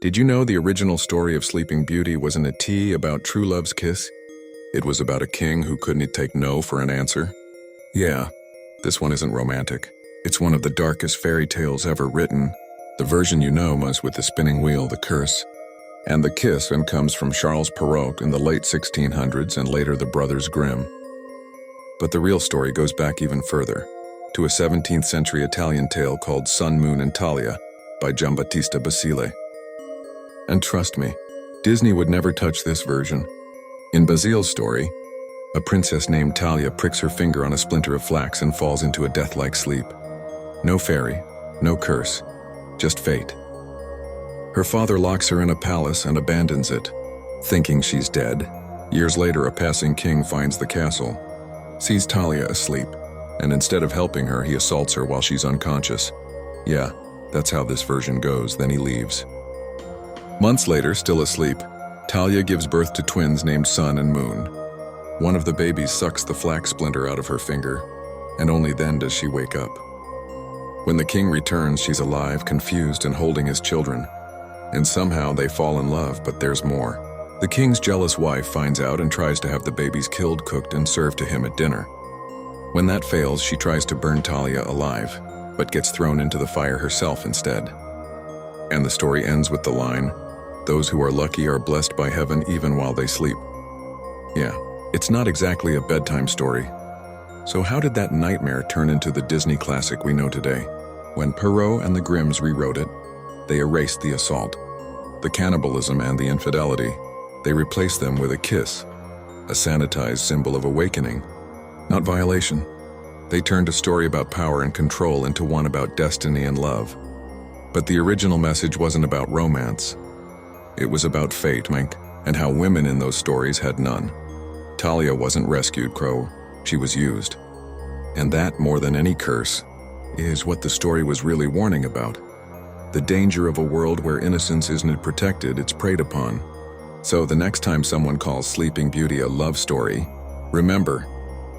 Did you know the original story of Sleeping Beauty wasn't a tea about true love's kiss? It was about a king who couldn't take no for an answer. Yeah, this one isn't romantic. It's one of the darkest fairy tales ever written. The version you know was with the spinning wheel, the curse, and the kiss, and comes from Charles Perrault in the late 1600s and later the Brothers Grimm. But the real story goes back even further, to a 17th century Italian tale called Sun, Moon, and Talia by Giambattista Basile. And trust me, Disney would never touch this version. In Basile's story, a princess named Talia pricks her finger on a splinter of flax and falls into a death-like sleep. No fairy, no curse, just fate. Her father locks her in a palace and abandons it, thinking she's dead. Years later, a passing king finds the castle, sees Talia asleep, and instead of helping her, he assaults her while she's unconscious. Yeah, that's how this version goes, then he leaves. Months later, still asleep, Talia gives birth to twins named Sun and Moon. One of the babies sucks the flax splinter out of her finger, and only then does she wake up. When the king returns, she's alive, confused, and holding his children. And somehow they fall in love, but there's more. The king's jealous wife finds out and tries to have the babies killed, cooked, and served to him at dinner. When that fails, she tries to burn Talia alive, but gets thrown into the fire herself instead. And the story ends with the line, "Those who are lucky are blessed by heaven even while they sleep." Yeah, it's not exactly a bedtime story. So how did that nightmare turn into the Disney classic we know today? When Perrault and the Grimms rewrote it, they erased the assault, the cannibalism, and the infidelity. They replaced them with a kiss, a sanitized symbol of awakening, not violation. They turned a story about power and control into one about destiny and love. But the original message wasn't about romance. It was about fate, Mink, and how women in those stories had none. Talia wasn't rescued, Crow. She was used. And that, more than any curse, is what the story was really warning about. The danger of a world where innocence isn't protected, it's preyed upon. So the next time someone calls Sleeping Beauty a love story, remember,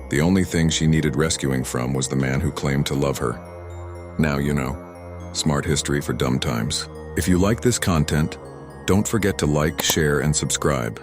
the only thing she needed rescuing from was the man who claimed to love her. Now you know. Smart history for dumb times. If you like this content, don't forget to like, share, and subscribe.